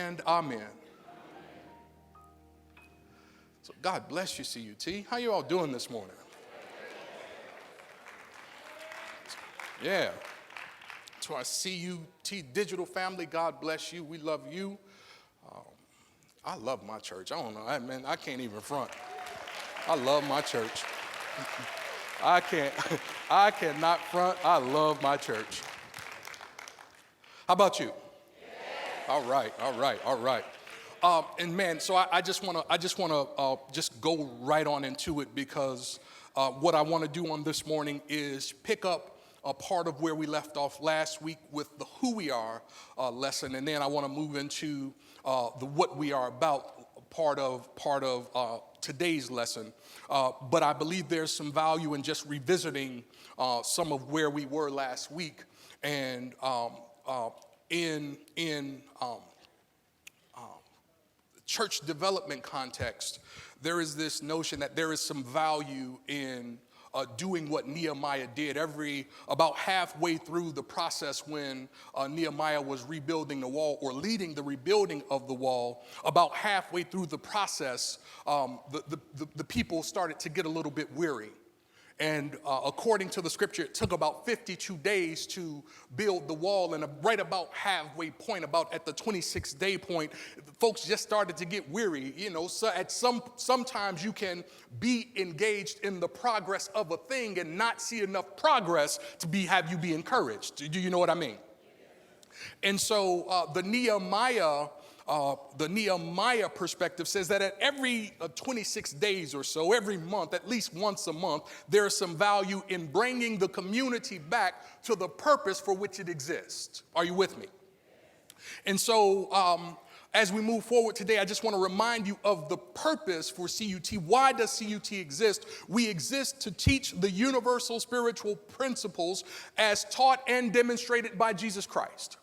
and amen. So God bless you, CUT. How you all doing this morning? Yeah. To our CUT digital family, God bless you. We love you. I love my church. I don't know, I can't even front. I love my church. I cannot front. I love my church. How about you? Yeah. All right. And man, so I just want to just go right on into it, because what I want to do on this morning is pick up a part of where we left off last week with the who we are lesson, and then I want to move into the what we are about part of today's lesson. But I believe there's some value in just revisiting some of where we were last week, and in church development context, there is this notion that there is some value in doing what Nehemiah did. About halfway through the process when Nehemiah was rebuilding the wall, or leading the rebuilding of the wall, about halfway through the process, the people started to get a little bit weary. And according to the scripture, it took about 52 days to build the wall. And right about halfway point, about at the 26th day point, folks just started to get weary. You know, so sometimes you can be engaged in the progress of a thing and not see enough progress to have you be encouraged. Do you know what I mean? And so the Nehemiah perspective says that at every 26 days or so, every month, at least once a month, there is some value in bringing the community back to the purpose for which it exists. Are you with me? And so as we move forward today, I just want to remind you of the purpose for CUT. Why does CUT exist? We exist to teach the universal spiritual principles as taught and demonstrated by Jesus Christ.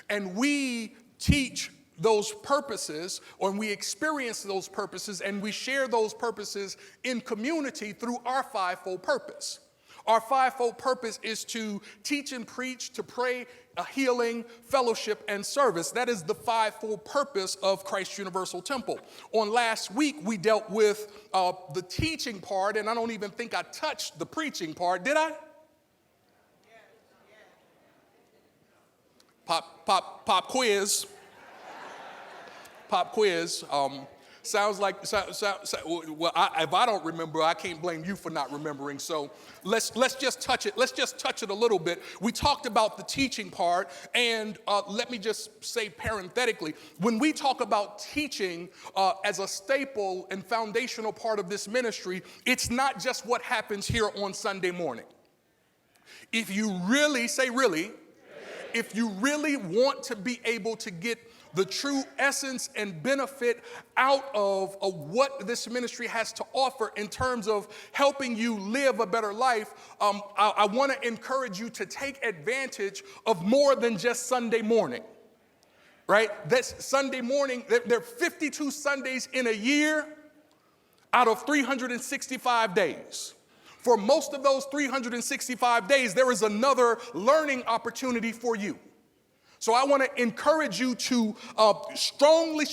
And we teach those purposes, or we experience those purposes, and we share those purposes in community through our fivefold purpose. Our fivefold purpose is to teach and preach, to pray, healing, fellowship, and service. That is the fivefold purpose of Christ Universal Temple. On last week, we dealt with the teaching part, and I don't even think I touched the preaching part, did I? Pop quiz. Pop quiz. Sounds like, well, if I don't remember, I can't blame you for not remembering. So let's just touch it. Let's just touch it a little bit. We talked about the teaching part, and let me just say parenthetically, when we talk about teaching as a staple and foundational part of this ministry, it's not just what happens here on Sunday morning. If you really, say really, if you really want to be able to get the true essence and benefit out of what this ministry has to offer in terms of helping you live a better life, I want to encourage you to take advantage of more than just Sunday morning, right? That's Sunday morning. There are 52 Sundays in a year out of 365 days. For most of those 365 days, there is another learning opportunity for you. So I want to encourage you to strongly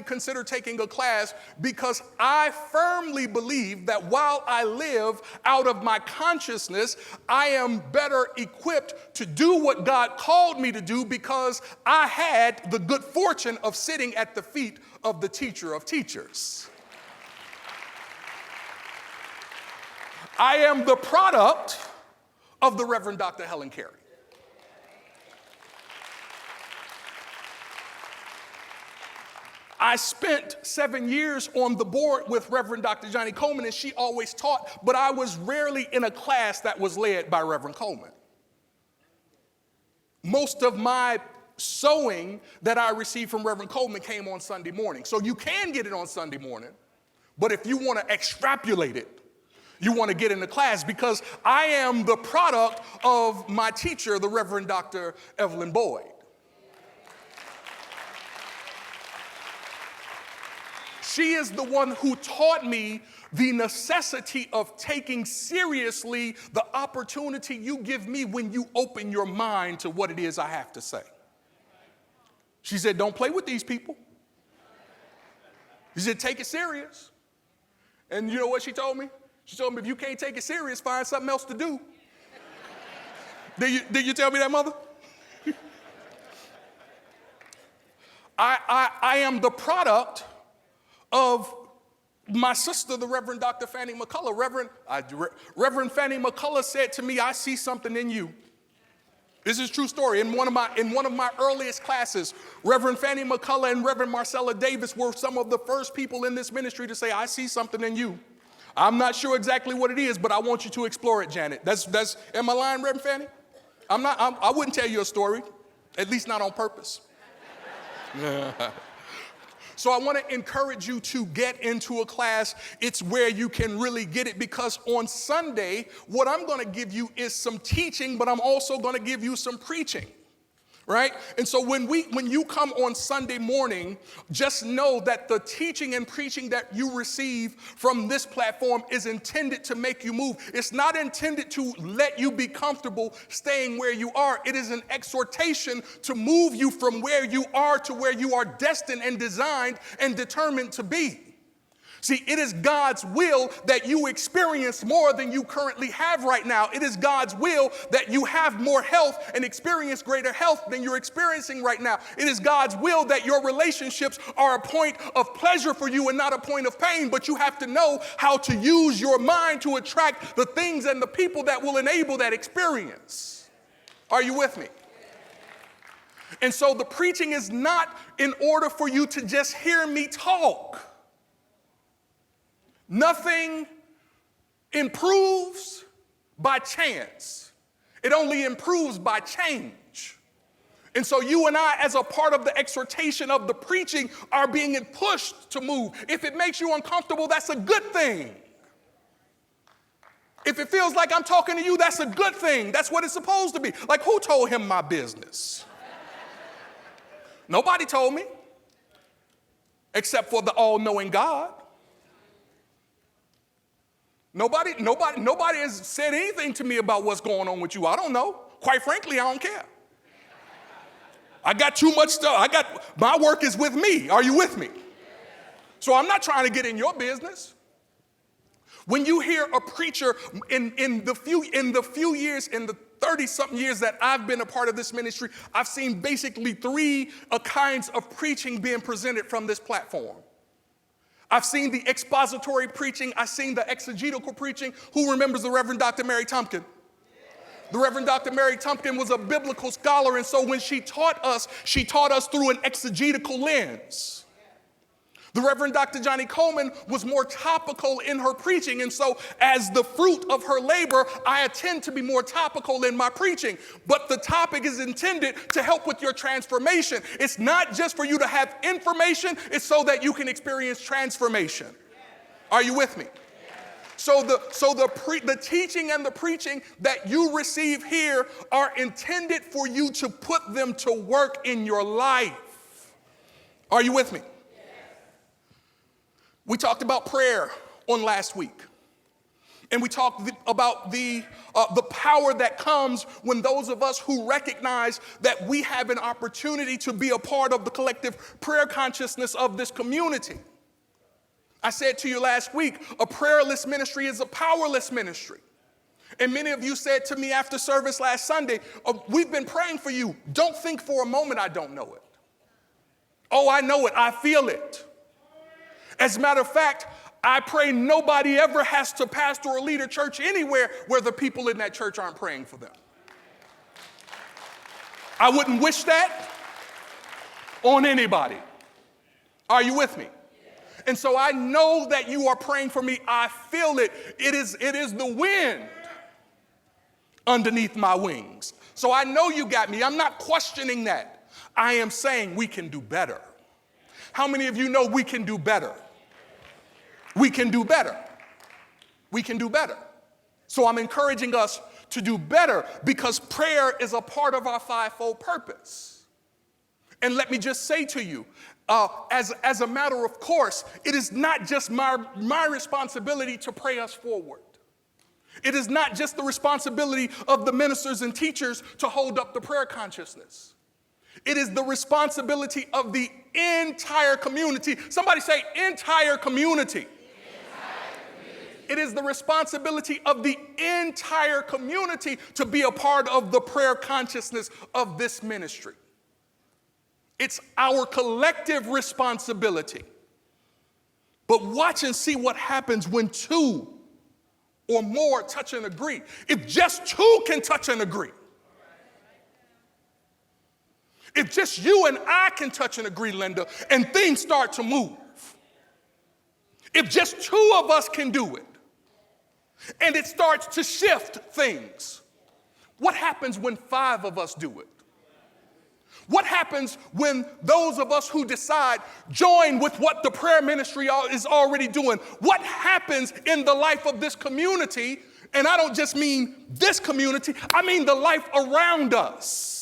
consider taking a class, because I firmly believe that while I live out of my consciousness, I am better equipped to do what God called me to do, because I had the good fortune of sitting at the feet of the teacher of teachers. I am the product of the Reverend Dr. Helen Carey. I spent 7 years on the board with Reverend Dr. Johnny Coleman, and she always taught, but I was rarely in a class that was led by Reverend Coleman. Most of my sowing that I received from Reverend Coleman came on Sunday morning. So you can get it on Sunday morning, but if you want to extrapolate it, you want to get into class, because I am the product of my teacher, the Reverend Dr. Evelyn Boyd. She is the one who taught me the necessity of taking seriously the opportunity you give me when you open your mind to what it is I have to say. She said, don't play with these people. She said, take it serious. And you know what she told me? She told me, if you can't take it serious, find something else to do. Did you tell me that, mother? I am the product of my sister, the Reverend Dr. Fannie McCullough. Reverend Fannie McCullough said to me, I see something in you. This is a true story. In one of my earliest classes, Reverend Fannie McCullough and Reverend Marcella Davis were some of the first people in this ministry to say, I see something in you. I'm not sure exactly what it is, but I want you to explore it, Janet. Am I lying, Reverend Fannie? I wouldn't tell you a story, at least not on purpose. So I want to encourage you to get into a class. It's where you can really get it, because on Sunday, what I'm going to give you is some teaching, but I'm also going to give you some preaching. Right? And so when you come on Sunday morning, just know that the teaching and preaching that you receive from this platform is intended to make you move. It's not intended to let you be comfortable staying where you are. It is an exhortation to move you from where you are to where you are destined and designed and determined to be. See, it is God's will that you experience more than you currently have right now. It is God's will that you have more health and experience greater health than you're experiencing right now. It is God's will that your relationships are a point of pleasure for you and not a point of pain, but you have to know how to use your mind to attract the things and the people that will enable that experience. Are you with me? And so the preaching is not in order for you to just hear me talk. Nothing improves by chance. It only improves by change. And so you and I, as a part of the exhortation of the preaching, are being pushed to move. If it makes you uncomfortable, that's a good thing. If it feels like I'm talking to you, that's a good thing. That's what it's supposed to be. Like, who told him my business? Nobody told me, except for the all-knowing God. Nobody has said anything to me about what's going on with you. I don't know. Quite frankly, I don't care. I got too much stuff. My work is with me. Are you with me? So I'm not trying to get in your business. When you hear a preacher in the 30-something years that I've been a part of this ministry, I've seen basically three kinds of preaching being presented from this platform. I've seen the expository preaching. I've seen the exegetical preaching. Who remembers the Reverend Dr. Mary Tumpkin? The Reverend Dr. Mary Tumpkin was a biblical scholar, and so when she taught us through an exegetical lens. The Reverend Dr. Johnny Coleman was more topical in her preaching, and so as the fruit of her labor, I tend to be more topical in my preaching. But the topic is intended to help with your transformation. It's not just for you to have information, it's so that you can experience transformation. Are you with me? So the teaching and the preaching that you receive here are intended for you to put them to work in your life. Are you with me? We talked about prayer on last week. And we talked about the power that comes when those of us who recognize that we have an opportunity to be a part of the collective prayer consciousness of this community. I said to you last week, a prayerless ministry is a powerless ministry. And many of you said to me after service last Sunday, we've been praying for you. Don't think for a moment I don't know it. Oh, I know it. I feel it. As a matter of fact, I pray nobody ever has to pastor or lead a church anywhere where the people in that church aren't praying for them. I wouldn't wish that on anybody. Are you with me? And so I know that you are praying for me. I feel it. It is the wind underneath my wings. So I know you got me. I'm not questioning that. I am saying we can do better. How many of you know we can do better? We can do better. We can do better. So I'm encouraging us to do better because prayer is a part of our fivefold purpose. And let me just say to you, as a matter of course, it is not just my responsibility to pray us forward. It is not just the responsibility of the ministers and teachers to hold up the prayer consciousness. It is the responsibility of the entire community. Somebody say entire community. It is the responsibility of the entire community to be a part of the prayer consciousness of this ministry. It's our collective responsibility. But watch and see what happens when two or more touch and agree. If just two can touch and agree. If just you and I can touch and agree, Linda, and things start to move. If just two of us can do it, and it starts to shift things. What happens when 5 of us do it? What happens when those of us who decide join with what the prayer ministry is already doing? What happens in the life of this community? And I don't just mean this community, I mean the life around us.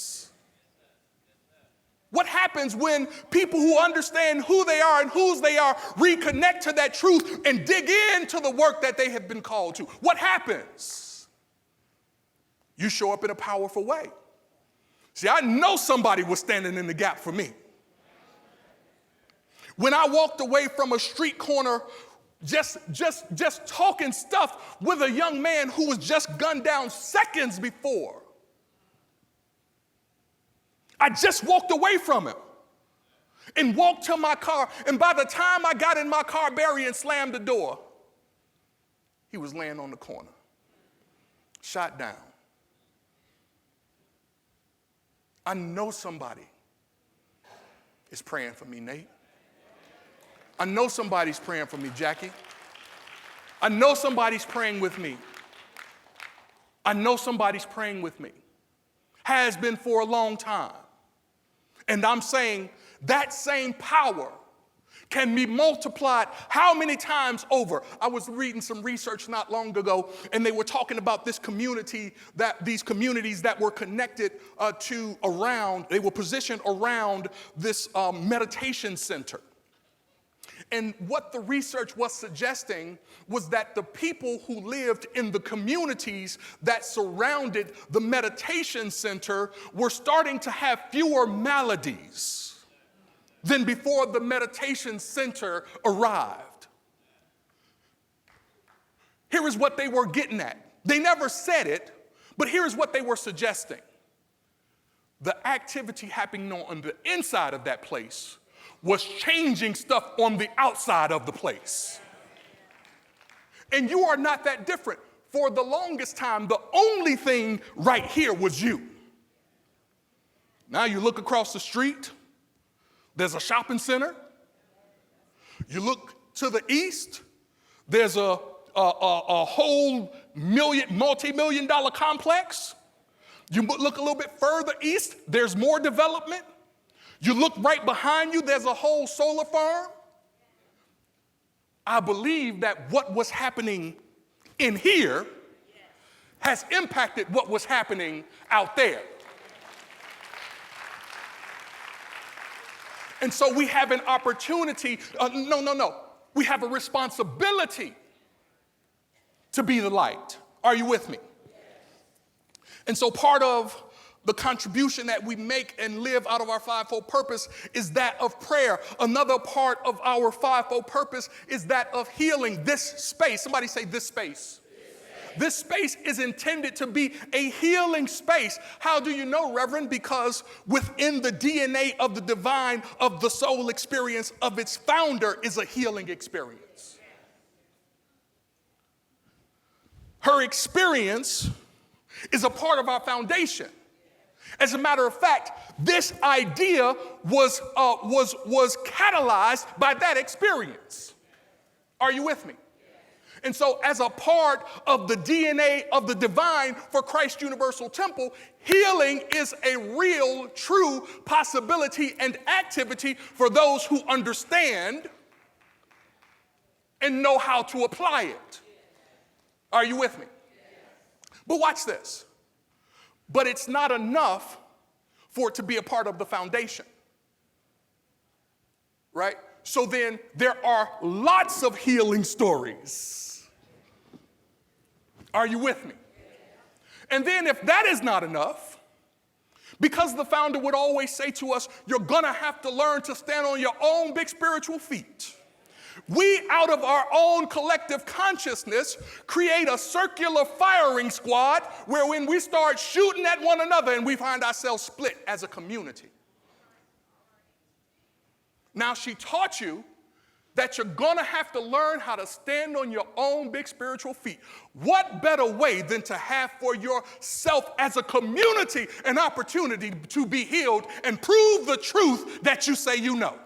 What happens when people who understand who they are and whose they are reconnect to that truth and dig into the work that they have been called to? What happens? You show up in a powerful way. See, I know somebody was standing in the gap for me. When I walked away from a street corner just talking stuff with a young man who was just gunned down seconds before, I just walked away from him and walked to my car. And by the time I got in my car, Barry, and slammed the door, he was laying on the corner, shot down. I know somebody is praying for me, Nate. I know somebody's praying for me, Jackie. I know somebody's praying with me. I know somebody's praying with me. Has been for a long time. And I'm saying that same power can be multiplied how many times over? I was reading some research not long ago, and they were talking about this community, these communities that were connected they were positioned around this meditation center. And what the research was suggesting was that the people who lived in the communities that surrounded the meditation center were starting to have fewer maladies than before the meditation center arrived. Here is what they were getting at. They never said it, but here is what they were suggesting. The activity happening on the inside of that place was changing stuff on the outside of the place. And you are not that different. For the longest time, the only thing right here was you. Now you look across the street, there's a shopping center. You look to the east, there's a whole multi-million dollar complex. You look a little bit further east, there's more development. You look right behind you, there's a whole solar farm. I believe that what was happening in here has impacted what was happening out there. And so we have an opportunity, we have a responsibility to be the light. Are you with me? And so part of the contribution that we make and live out of our fivefold purpose is that of prayer. Another part of our fivefold purpose is that of healing. This space, somebody say this space. This space is intended to be a healing space. How do you know, Reverend? Because within the DNA of the divine, of the soul experience of its founder is a healing experience. Her experience is a part of our foundation. As a matter of fact, this idea was catalyzed by that experience. Are you with me? And so as a part of the DNA of the divine for Christ Universal Temple, healing is a real, true possibility and activity for those who understand and know how to apply it. Are you with me? But watch this. But it's not enough for it to be a part of the foundation, right? So then there are lots of healing stories. Are you with me? And then if that is not enough, Because the founder would always say to us, you're going to have to learn to stand on your own big spiritual feet. We, out of our own collective consciousness, create a circular firing squad where when we start shooting at one another and we find ourselves split as a community. Now, she taught you that you're going to have to learn how to stand on your own big spiritual feet. What better way than to have for yourself as a community an opportunity to be healed and prove the truth that you say you know?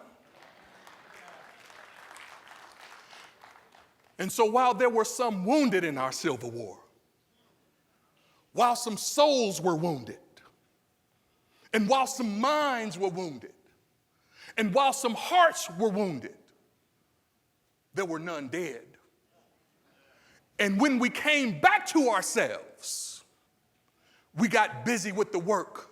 And so while there were some wounded in our Civil War, while some souls were wounded, and while some minds were wounded, and while some hearts were wounded, there were none dead. And when we came back to ourselves, we got busy with the work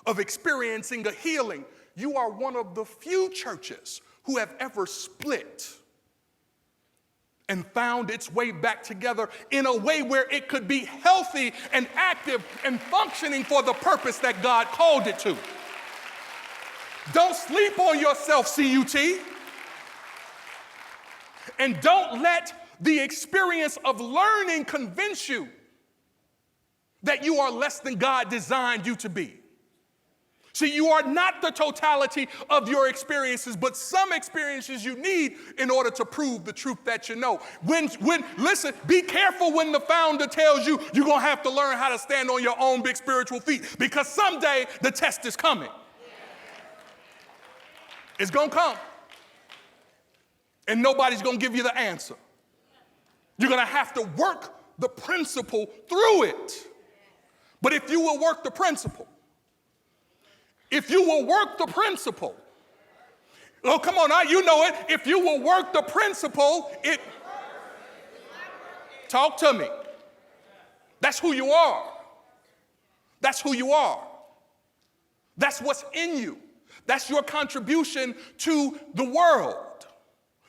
of experiencing a healing. You are one of the few churches who have ever split and found its way back together in a way where it could be healthy and active and functioning for the purpose that God called it to. Don't sleep on yourself, CUT. And don't let the experience of learning convince you that you are less than God designed you to be. See, you are not the totality of your experiences, but some experiences you need in order to prove the truth that you know. Listen, be careful when the founder tells you you're going to have to learn how to stand on your own big spiritual feet, because someday the test is coming. It's going to come. And nobody's going to give you the answer. You're going to have to work the principle through it. But if you will work the principle, oh, come on now, you know it. If you will work the principle, talk to me. That's who you are. That's who you are. That's what's in you. That's your contribution to the world.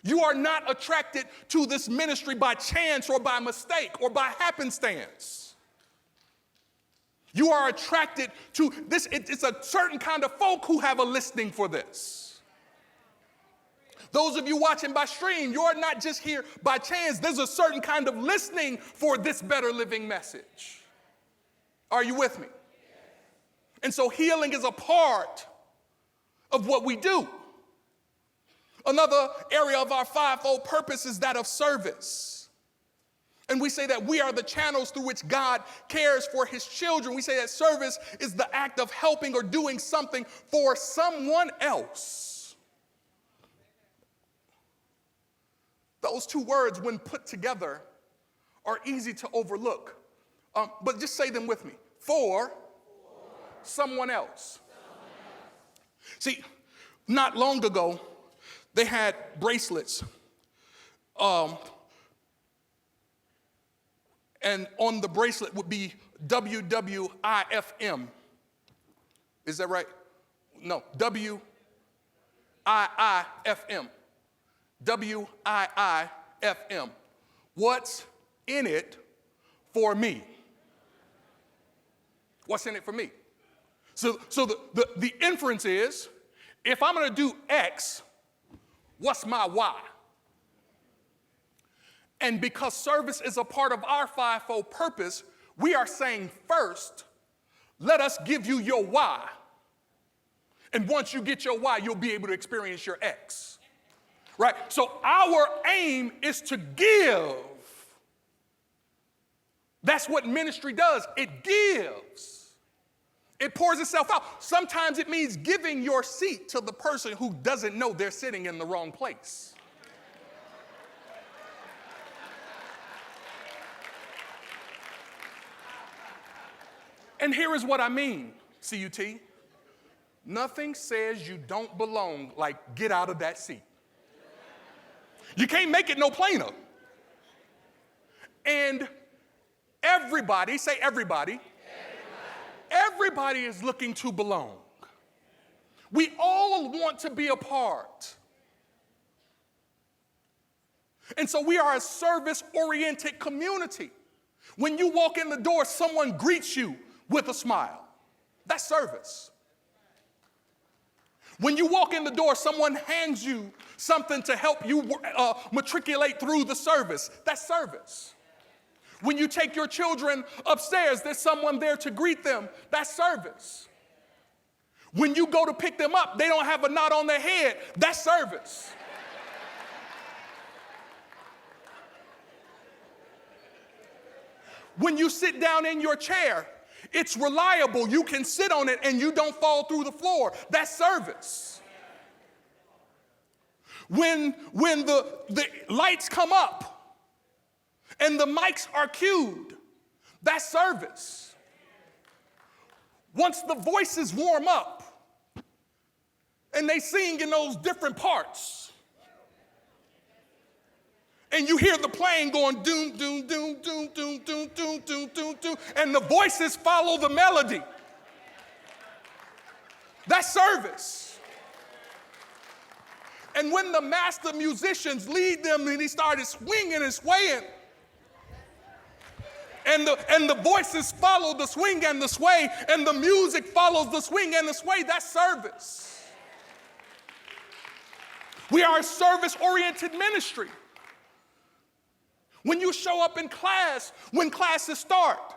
You are not attracted to this ministry by chance or by mistake or by happenstance. You are attracted to this. It's a certain kind of folk who have a listening for this. Those of you watching by stream, you're not just here by chance. There's a certain kind of listening for this better living message. Are you with me? And so healing is a part of what we do. Another area of our fivefold purpose is that of service. And we say that we are the channels through which God cares for his children. We say that service is the act of helping or doing something for someone else. Those two words, when put together, are easy to overlook. But just say them with me. For someone else. See, not long ago, they had bracelets. And on the bracelet would be WWIFM. Is that right? No, WIIFM. WIIFM. What's in it for me? What's in it for me? So the inference is, if I'm going to do X, what's my Y? And because service is a part of our fivefold purpose, we are saying first, let us give you your Y. And once you get your Y, you'll be able to experience your X. Right? So our aim is to give. That's what ministry does. It gives. It pours itself out. Sometimes it means giving your seat to the person who doesn't know they're sitting in the wrong place. And here is what I mean, CUT. Nothing says you don't belong like get out of that seat. You can't make it no plainer. And everybody, say everybody. Everybody is looking to belong. We all want to be a part. And so we are a service-oriented community. When you walk in the door, someone greets you with a smile. That's service. When you walk in the door, someone hands you something to help you matriculate through the service. That's service. When you take your children upstairs, there's someone there to greet them. That's service. When you go to pick them up, they don't have a knot on their head. That's service. When you sit down in your chair, it's reliable. You can sit on it and you don't fall through the floor. That's service. When the lights come up and the mics are cued, that's service. Once the voices warm up and they sing in those different parts, and you hear the playing going doom, doom, doom, doom, doom, doom, doom, doom, doom, doom, and the voices follow the melody. That's service. And when the master musicians lead them and he started swinging and swaying, and the voices follow the swing and the sway, and the music follows the swing and the sway, that's service. We are a service-oriented ministry. When you show up in class, when classes start,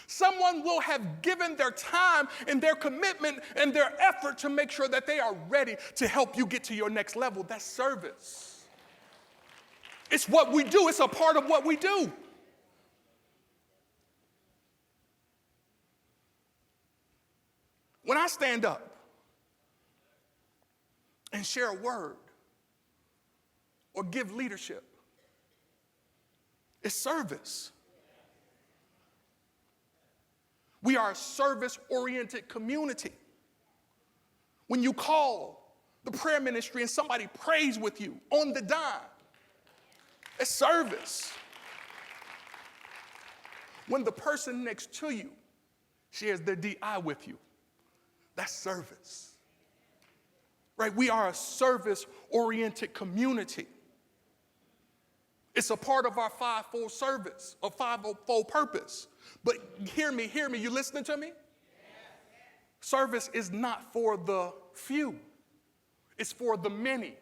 someone will have given their time and their commitment and their effort to make sure that they are ready to help you get to your next level. That's service. It's what we do. It's a part of what we do. When I stand up and share a word or give leadership, it's service. We are a service-oriented community. When you call the prayer ministry and somebody prays with you on the dime, it's service. When the person next to you shares their DI with you, that's service. Right? We are a service-oriented community. It's a part of our fivefold service, or fivefold purpose. But hear me, you listening to me? Yes. Service is not for the few. It's for the many.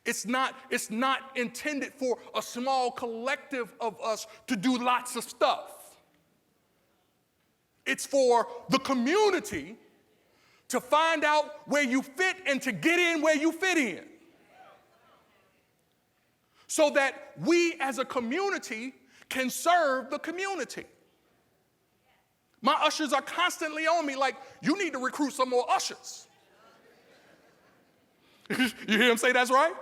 It's not intended for a small collective of us to do lots of stuff. It's for the community to find out where you fit and to get in where you fit in. So that we as a community can serve the community. My ushers are constantly on me like, you need to recruit some more ushers. You hear him say that's right?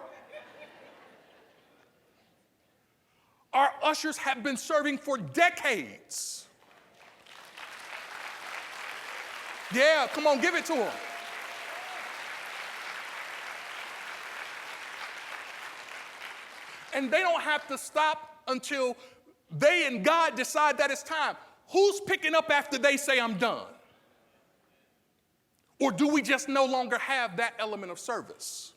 Our ushers have been serving for decades. Yeah, come on, give it to them. And they don't have to stop until they and God decide that it's time. Who's picking up after they say I'm done? Or do we just no longer have that element of service?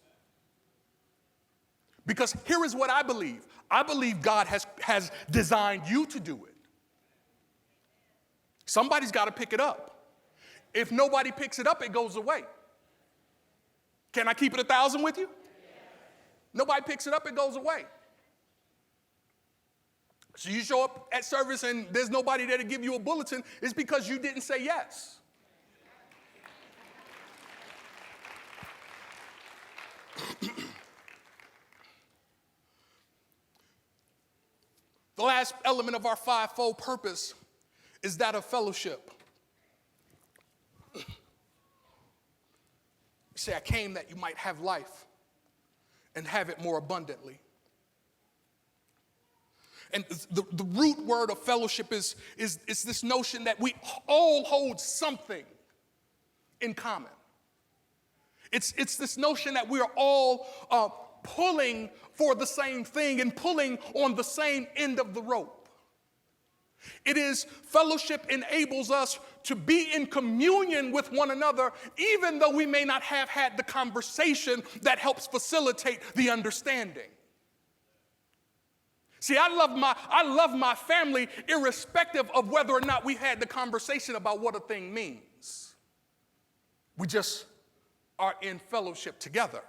Because here is what I believe. I believe God has designed you to do it. Somebody's got to pick it up. If nobody picks it up, it goes away. Can I keep it 1,000 with you? Nobody picks it up, it goes away. So you show up at service and there's nobody there to give you a bulletin, it's because you didn't say yes. The last element of our fivefold purpose is that of fellowship. You say, I came that you might have life and have it more abundantly. And the root word of fellowship is this notion that we all hold something in common. It's this notion that we are all pulling for the same thing and pulling on the same end of the rope. It is fellowship enables us to be in communion with one another, even though we may not have had the conversation that helps facilitate the understanding. See, I love my family irrespective of whether or not we had the conversation about what a thing means. We just are in fellowship together.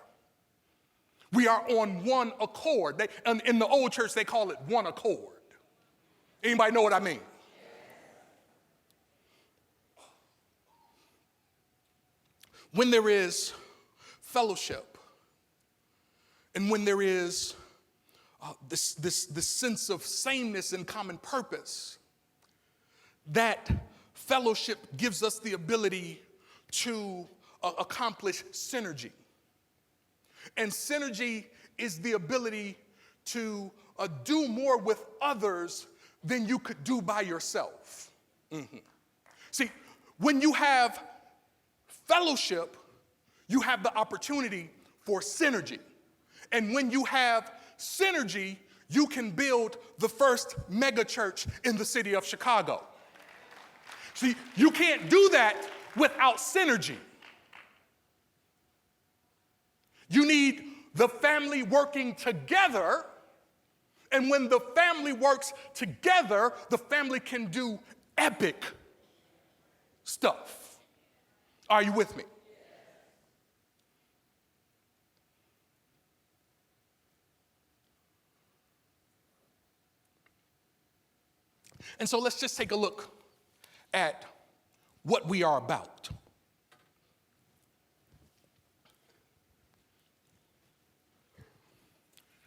We are on one accord. In the old church, they call it one accord. Anybody know what I mean? When there is fellowship and when there is this sense of sameness and common purpose, that fellowship gives us the ability to accomplish synergy. And synergy is the ability to do more with others than you could do by yourself. Mm-hmm. See, when you have fellowship, you have the opportunity for synergy. And when you have synergy, you can build the first mega church in the city of Chicago. See, you can't do that without synergy. You need the family working together, and when the family works together, the family can do epic stuff. Are you with me? And so let's just take a look at what we are about.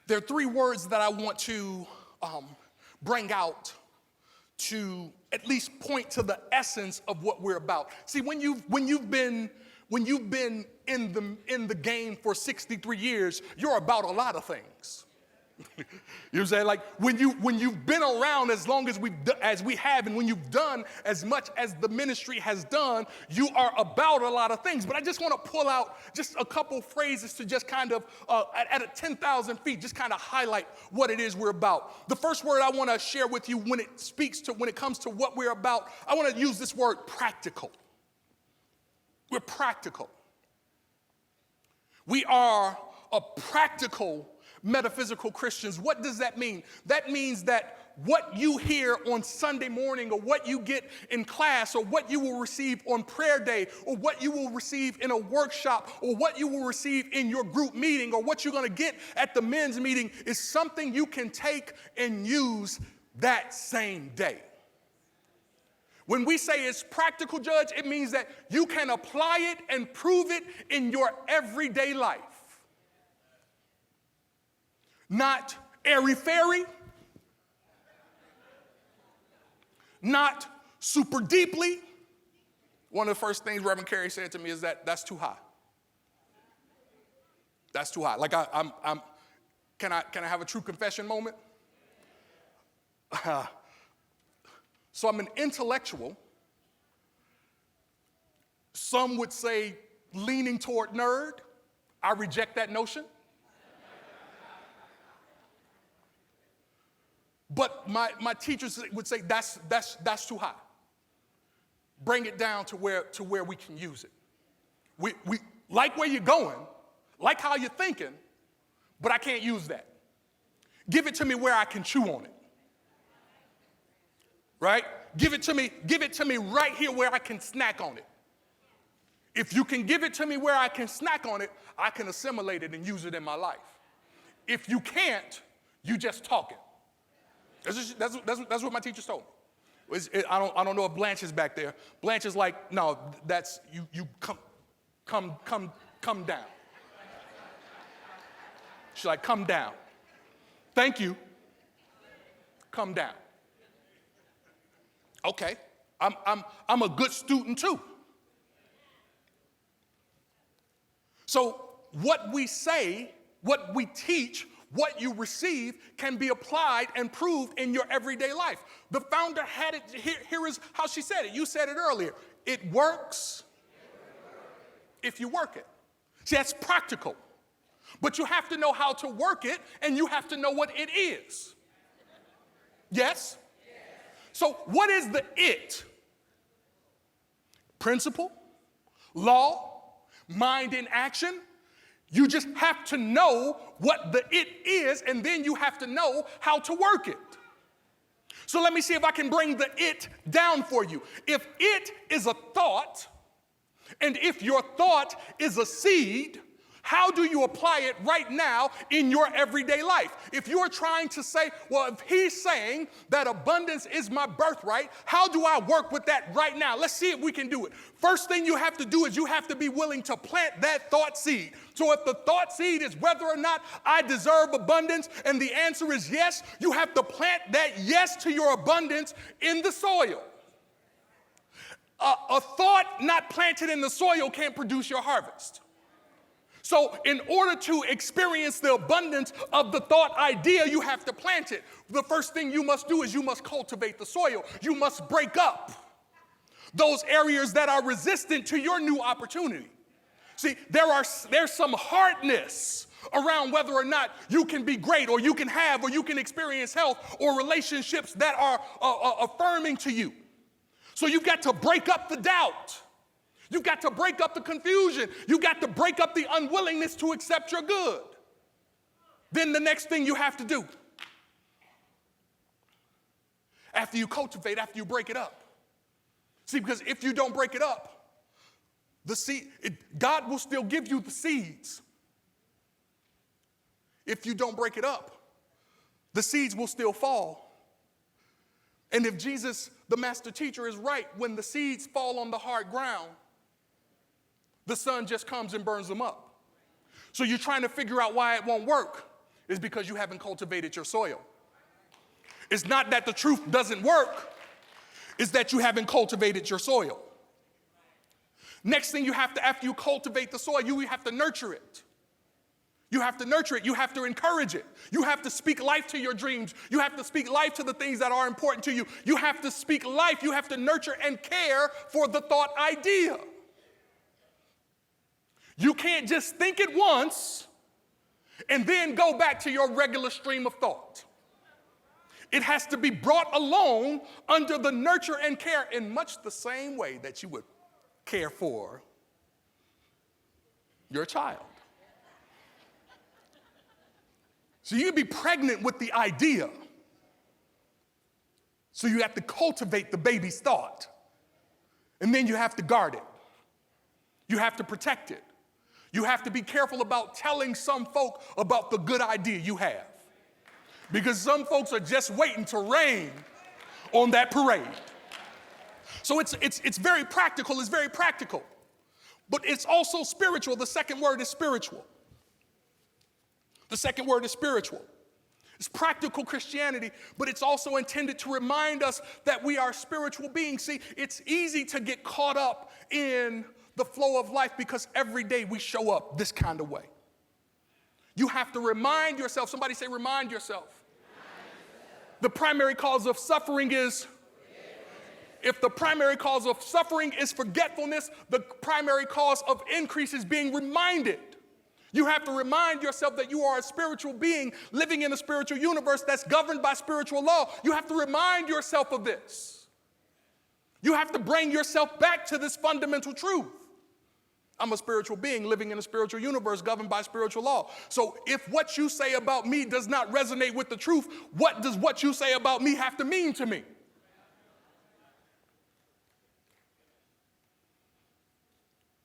There are three words that I want to bring out to at least point to the essence of what we're about. See, when you've been in the game for 63 years, you're about a lot of things. You know what I'm saying? Like when you've been around as long as we have, and when you've done as much as the ministry has done, you are about a lot of things. But I just want to pull out just a couple phrases to just kind of at 10,000 feet, just kind of highlight what it is we're about. The first word I want to share with you when it comes to what we're about, I want to use this word practical. We're practical. We are a practical metaphysical Christians. What does that mean? That means that what you hear on Sunday morning, or what you get in class, or what you will receive on prayer day, or what you will receive in a workshop, or what you will receive in your group meeting, or what you're going to get at the men's meeting is something you can take and use that same day. When we say it's practical, Judge, it means that you can apply it and prove it in your everyday life. Not airy-fairy, not super deeply. One of the first things Reverend Carey said to me is that's too high. That's too high. Like can I have a true confession moment? So I'm an intellectual. Some would say leaning toward nerd. I reject that notion. But my teachers would say that's too high. Bring it down to where we can use it. We like where you're going, like how you're thinking, but I can't use that. Give it to me where I can chew on it. Right? Give it to me right here where I can snack on it. If you can give it to me where I can snack on it, I can assimilate it and use it in my life. If you can't, you just talking. That's what my teachers told me. I don't know if Blanche is back there. Blanche is like, no, that's you come down. She's like, come down. Thank you. Come down. Okay, I'm a good student too. So what we say, what we teach, what you receive can be applied and proved in your everyday life. The founder had it, here is how she said it. You said it earlier. It works if you work it. See, that's practical. But you have to know how to work it, and you have to know what it is. Yes? So what is the it? Principle, law, mind in action. You just have to know what the it is, and then you have to know how to work it. So let me see if I can bring the it down for you. If it is a thought, and if your thought is a seed, how do you apply it right now in your everyday life? If you're trying to say, well, if he's saying that abundance is my birthright, how do I work with that right now? Let's see if we can do it. First thing you have to do is you have to be willing to plant that thought seed. So if the thought seed is whether or not I deserve abundance, and the answer is yes, you have to plant that yes to your abundance in the soil. A thought not planted in the soil can't produce your harvest. So in order to experience the abundance of the thought idea, you have to plant it. The first thing you must do is you must cultivate the soil. You must break up those areas that are resistant to your new opportunity. See, there's some hardness around whether or not you can be great, or you can have, or you can experience health or relationships that are affirming to you. So you've got to break up the doubt. You've got to break up the confusion. You've got to break up the unwillingness to accept your good. Then the next thing you have to do, after you cultivate, after you break it up. See, because if you don't break it up, God will still give you the seeds. If you don't break it up, the seeds will still fall. And if Jesus, the master teacher, is right, when the seeds fall on the hard ground, the sun just comes and burns them up. So you're trying to figure out why it won't work. It's because you haven't cultivated your soil. It's not that the truth doesn't work. It's that you haven't cultivated your soil. Next thing you have to, after you cultivate the soil, you have to nurture it. You have to nurture it. You have to encourage it. You have to speak life to your dreams. You have to speak life to the things that are important to you. You have to speak life. You have to nurture and care for the thought idea. You can't just think it once and then go back to your regular stream of thought. It has to be brought along under the nurture and care in much the same way that you would care for your child. So you'd be pregnant with the idea. So you have to cultivate the baby's thought. And then you have to guard it. You have to protect it. You have to be careful about telling some folk about the good idea you have. Because some folks are just waiting to rain on that parade. So it's very practical, it's very practical. But it's also spiritual. The second word is spiritual. The second word is spiritual. It's practical Christianity, but it's also intended to remind us that we are spiritual beings. See, it's easy to get caught up in the flow of life because every day we show up this kind of way. You have to remind yourself, somebody say remind yourself. The primary cause of suffering is, if the primary cause of suffering is forgetfulness, the primary cause of increase is being reminded. You have to remind yourself that you are a spiritual being living in a spiritual universe that's governed by spiritual law. You have to remind yourself of this. You have to bring yourself back to this fundamental truth. I'm a spiritual being living in a spiritual universe governed by spiritual law. So if what you say about me does not resonate with the truth, what does what you say about me have to mean to me?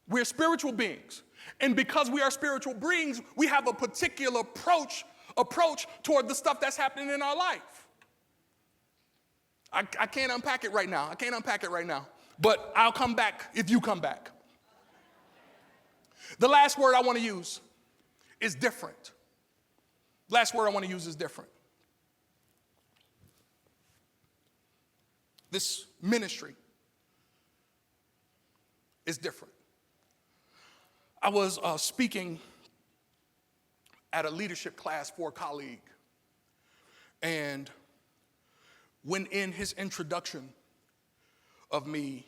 We're spiritual beings. And because we are spiritual beings, we have a particular approach toward the stuff that's happening in our life. I can't unpack it right now. But I'll come back if you come back. The last word I want to use is different. This ministry is different. I was speaking at a leadership class for a colleague, and when in his introduction of me,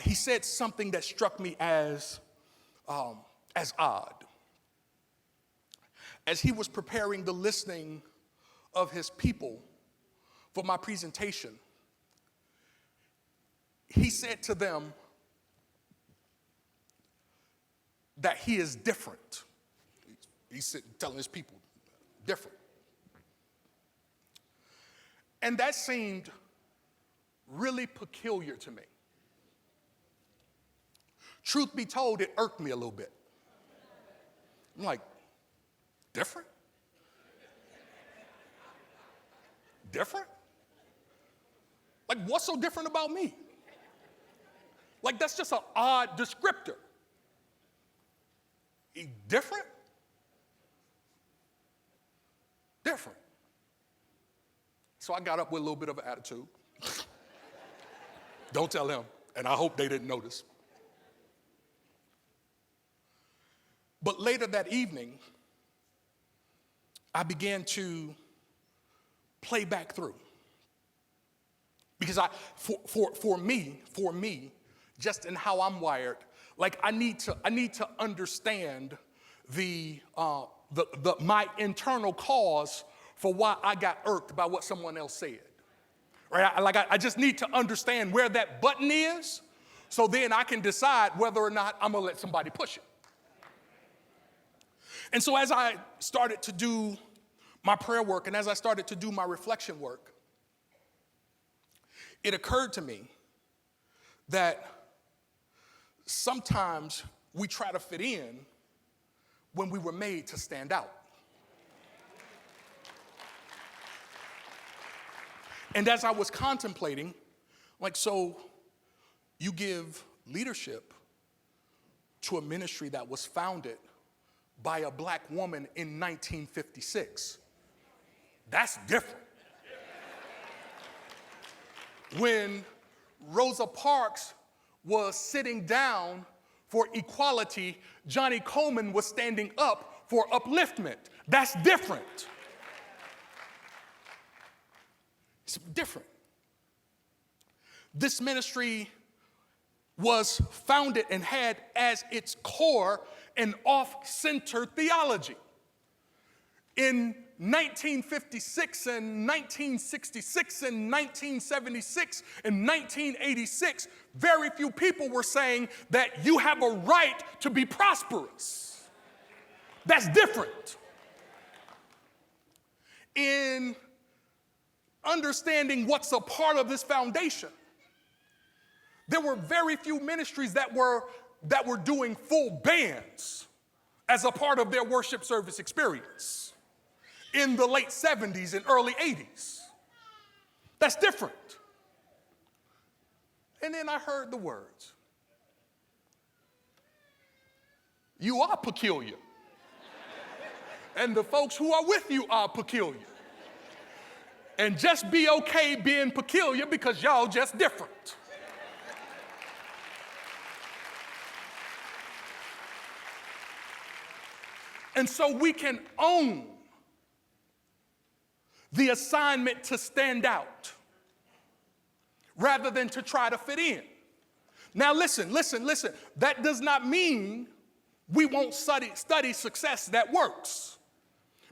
he said something that struck me as odd. As he was preparing the listing of his people for my presentation, he said to them that he is different. He's sitting telling his people, different. And that seemed really peculiar to me. Truth be told, it irked me a little bit. I'm like, different? Different? Like, what's so different about me? Like, that's just an odd descriptor. Different? Different. So I got up with a little bit of an attitude. Don't tell him, and I hope they didn't notice. But later that evening, I began to play back through. Because for me, just in how I'm wired, like I need to understand my internal cause for why I got irked by what someone else said. Right? I just need to understand where that button is, so then I can decide whether or not I'm gonna let somebody push it. And so as I started to do my prayer work and as I started to do my reflection work, it occurred to me that sometimes we try to fit in when we were made to stand out. And as I was contemplating, like, so you give leadership to a ministry that was founded by a black woman in 1956. That's different. When Rosa Parks was sitting down for equality, Johnny Coleman was standing up for upliftment. That's different. It's different. This ministry was founded and had as its core an off-center theology. In 1956 and 1966 and 1976 and 1986, very few people were saying that you have a right to be prosperous. That's different. In understanding what's a part of this foundation, there were very few ministries that were doing full bands as a part of their worship service experience in the late 70s and early 80s. That's different. And then I heard the words, "You are peculiar. And the folks who are with you are peculiar. And just be okay being peculiar because y'all just different." And so we can own the assignment to stand out rather than to try to fit in. Now listen. That does not mean we won't study success that works.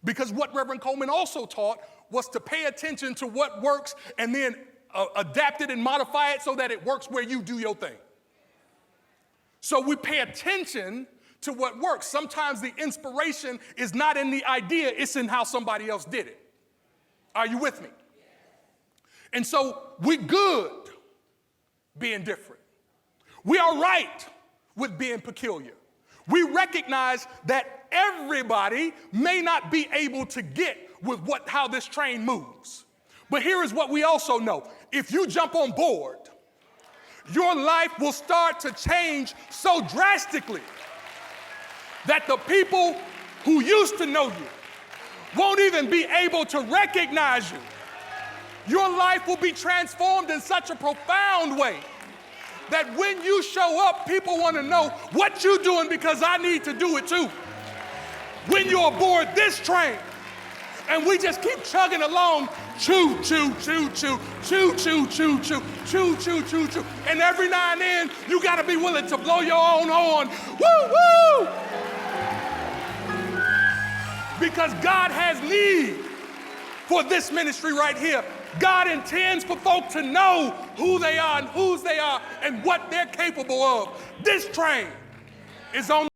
Because what Reverend Coleman also taught was to pay attention to what works and then adapt it and modify it so that it works where you do your thing. So we pay attention to what works. Sometimes the inspiration is not in the idea, it's in how somebody else did it. Are you with me? And so we good being different. We are right with being peculiar. We recognize that everybody may not be able to get with how this train moves. But here is what we also know. If you jump on board, your life will start to change so drastically that the people who used to know you won't even be able to recognize you. Your life will be transformed in such a profound way that when you show up, people want to know what you're doing because I need to do it too. When you're aboard this train and we just keep chugging along, choo, choo, choo, choo, choo, choo, choo, choo, choo, choo, choo, choo. And every now and then, you got to be willing to blow your own horn. Woo, woo! Because God has need for this ministry right here. God intends for folk to know who they are and whose they are and what they're capable of. This train is on